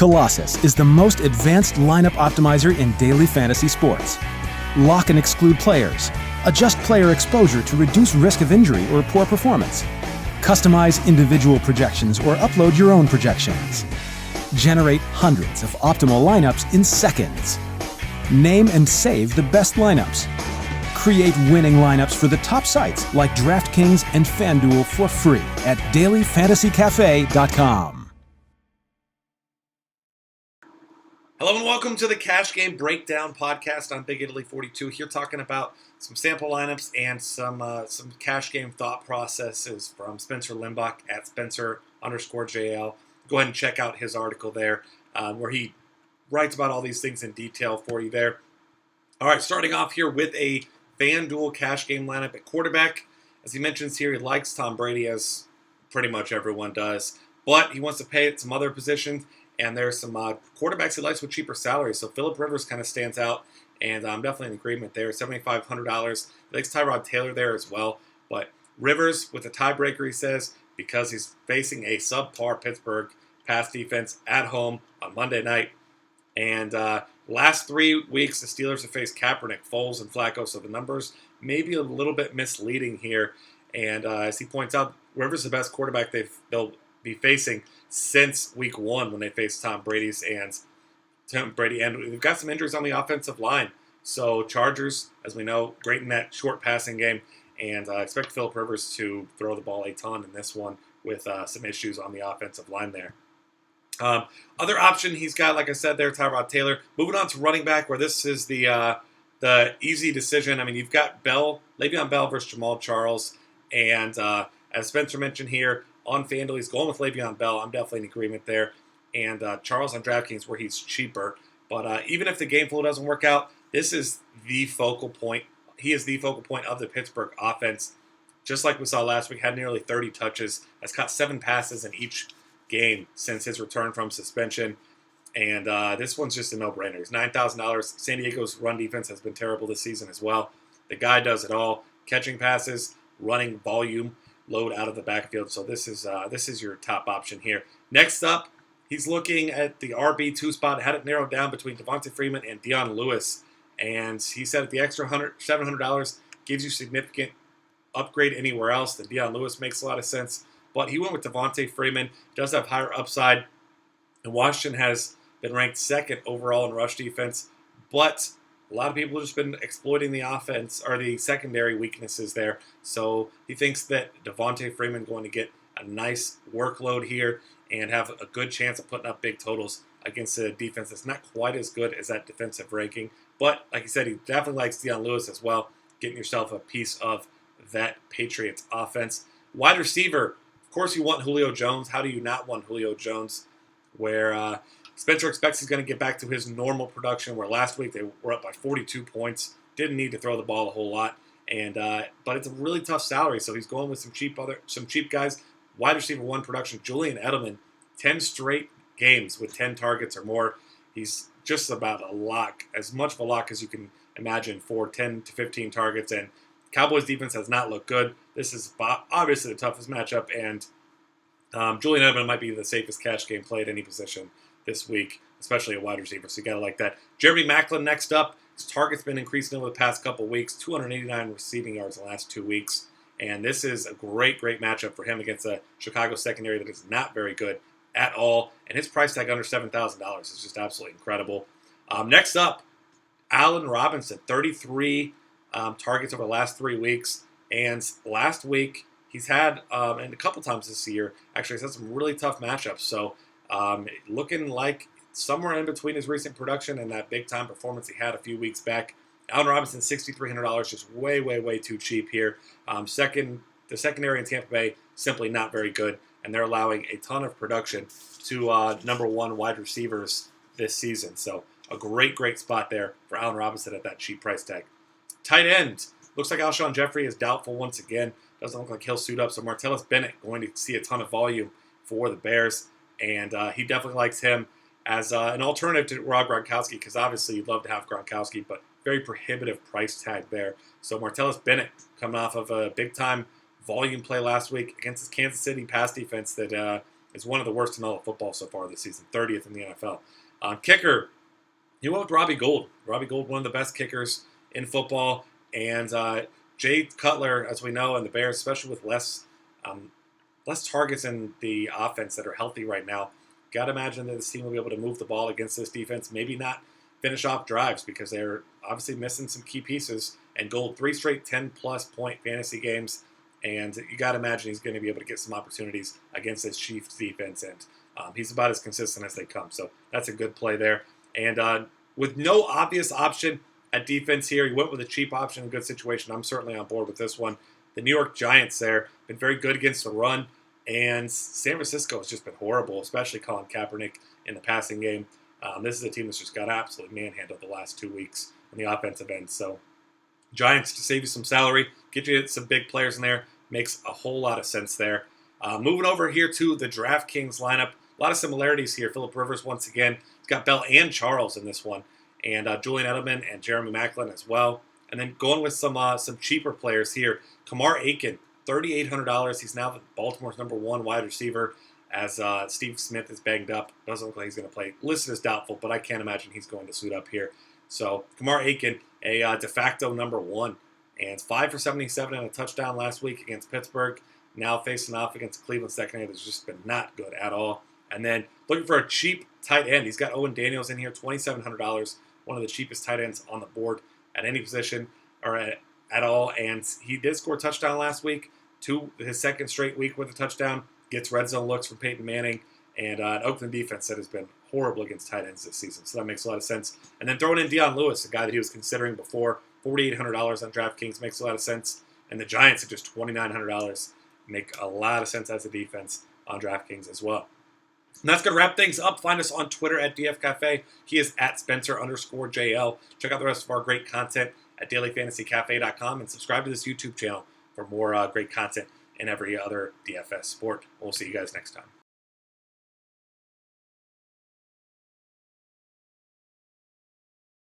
Colossus is the most advanced lineup optimizer in daily fantasy sports. Lock and exclude players. Adjust player exposure to reduce risk of injury or poor performance. Customize individual projections or upload your own projections. Generate hundreds of optimal lineups in seconds. Name and save the best lineups. Create winning lineups for the top sites like DraftKings and FanDuel for free at dailyfantasycafe.com. Hello and welcome to the Cash Game Breakdown Podcast. I'm Big Italy 42 here talking about some sample lineups and some cash game thought processes from Spencer Limbach at Spencer_JL. Go ahead and check out his article there where he writes about all these things in detail for you there. All right, starting off here with a FanDuel cash game lineup at quarterback. As he mentions here, he likes Tom Brady, as pretty much everyone does, but he wants to pay at some other positions. And there's some quarterbacks he likes with cheaper salaries. So Phillip Rivers kind of stands out, and I'm definitely in agreement there. $7,500. He likes Tyrod Taylor there as well. But Rivers with a tiebreaker, he says, because he's facing a subpar Pittsburgh pass defense at home on Monday night. And last 3 weeks, the Steelers have faced Kaepernick, Foles, and Flacco. So the numbers may be a little bit misleading here. And as he points out, Rivers is the best quarterback they'll be facing since week 1 when they faced Tom Brady, and we've got some injuries on the offensive line. So Chargers, as we know, great in that short passing game, and I expect Phillip Rivers to throw the ball a ton in this one with some issues on the offensive line there. Other option he's got, like I said there, Tyrod Taylor. Moving on to running back, where this is the easy decision. I mean, you've got Le'Veon Bell versus Jamal Charles, and as Spencer mentioned here, on FanDuel, he's going with Le'Veon Bell. I'm definitely in agreement there. And Charles on DraftKings, where he's cheaper. But even if the game flow doesn't work out, this is the focal point. He is the focal point of the Pittsburgh offense. Just like we saw last week, had nearly 30 touches. Has caught 7 passes in each game since his return from suspension. And this one's just a no-brainer. He's $9,000. San Diego's run defense has been terrible this season as well. The guy does it all. Catching passes, running volume, load out of the backfield. So this is your top option here. Next up, he's looking at the RB2 spot. Had it narrowed down between Devonta Freeman and Dion Lewis. And he said that the extra $700 gives you significant upgrade anywhere else. The Dion Lewis makes a lot of sense. But he went with Devonta Freeman. Does have higher upside. And Washington has been ranked 2nd overall in rush defense. But a lot of people have just been exploiting the offense or the secondary weaknesses there. So he thinks that Devonta Freeman going to get a nice workload here and have a good chance of putting up big totals against a defense that's not quite as good as that defensive ranking. But like I said, he definitely likes Dion Lewis as well, getting yourself a piece of that Patriots offense. Wide receiver, of course you want Julio Jones. How do you not want Julio Jones? Where Spencer expects he's going to get back to his normal production, where last week they were up by 42 points. Didn't need to throw the ball a whole lot, and but it's a really tough salary, so he's going with some cheap guys. Wide receiver 1 production, Julian Edelman, 10 straight games with 10 targets or more. He's just about a lock, as much of a lock as you can imagine for 10 to 15 targets, and Cowboys defense has not looked good. This is obviously the toughest matchup, and Julian Edelman might be the safest cash game play at any position this week, especially a wide receiver, so you got to like that. Jeremy Maclin next up. His target's been increasing over the past couple weeks, 289 receiving yards in the last 2 weeks, and this is a great matchup for him against a Chicago secondary that is not very good at all, and his price tag under $7,000 is just absolutely incredible. Next up, Allen Robinson, 33 targets over the last 3 weeks, and last week he's had, and a couple times this year, actually he's had some really tough matchups, so looking like somewhere in between his recent production and that big-time performance he had a few weeks back. Allen Robinson, $6,300, just way too cheap here. The secondary in Tampa Bay, simply not very good, and they're allowing a ton of production to number 1 wide receivers this season. So a great spot there for Allen Robinson at that cheap price tag. Tight end. Looks like Alshon Jeffrey is doubtful once again. Doesn't look like he'll suit up. So Martellus Bennett going to see a ton of volume for the Bears. And he definitely likes him as an alternative to Rob Gronkowski, because obviously you'd love to have Gronkowski, but very prohibitive price tag there. So Martellus Bennett coming off of a big-time volume play last week against this Kansas City pass defense that is one of the worst in all of football so far this season, 30th in the NFL. Kicker, he went with Robbie Gould. Robbie Gould, one of the best kickers in football. And Jay Cutler, as we know, and the Bears, especially with less targets in the offense that are healthy right now, got to imagine that this team will be able to move the ball against this defense. Maybe not finish off drives because they're obviously missing some key pieces. And Gould, 3 straight 10-plus point fantasy games. And you got to imagine he's going to be able to get some opportunities against this Chiefs defense. And he's about as consistent as they come. So that's a good play there. And with no obvious option at defense here, he went with a cheap option in a good situation. I'm certainly on board with this one. The New York Giants there, been very good against the run. And San Francisco has just been horrible, especially Colin Kaepernick in the passing game. This is a team that's just got absolutely manhandled the last 2 weeks on the offensive end. So Giants, to save you some salary, get you some big players in there, makes a whole lot of sense there. Moving over here to the DraftKings lineup, a lot of similarities here. Phillip Rivers once again. He's got Bell and Charles in this one, and Julian Edelman and Jeremy Maclin as well. And then going with some cheaper players here. Kamar Aiken, $3,800. He's now Baltimore's number 1 wide receiver as Steve Smith is banged up. Doesn't look like he's going to play. Listed as doubtful, but I can't imagine he's going to suit up here. So Kamar Aiken, a de facto number 1. And 5 for 77 and a touchdown last week against Pittsburgh. Now facing off against Cleveland secondary that's just been not good at all. And then looking for a cheap tight end. He's got Owen Daniels in here, $2,700. One of the cheapest tight ends on the board at any position or at all. And he did score a touchdown last week. His second straight week with a touchdown. Gets red zone looks from Peyton Manning. And an Oakland defense that has been horrible against tight ends this season. So that makes a lot of sense. And then throwing in Deion Lewis, a guy that he was considering before. $4,800 on DraftKings makes a lot of sense. And the Giants at just $2,900 make a lot of sense as a defense on DraftKings as well. And that's going to wrap things up. Find us on Twitter at DFCafe. He is at Spencer_JL. Check out the rest of our great content at dailyfantasycafe.com and subscribe to this YouTube channel for more great content in every other DFS sport. We'll see you guys next time.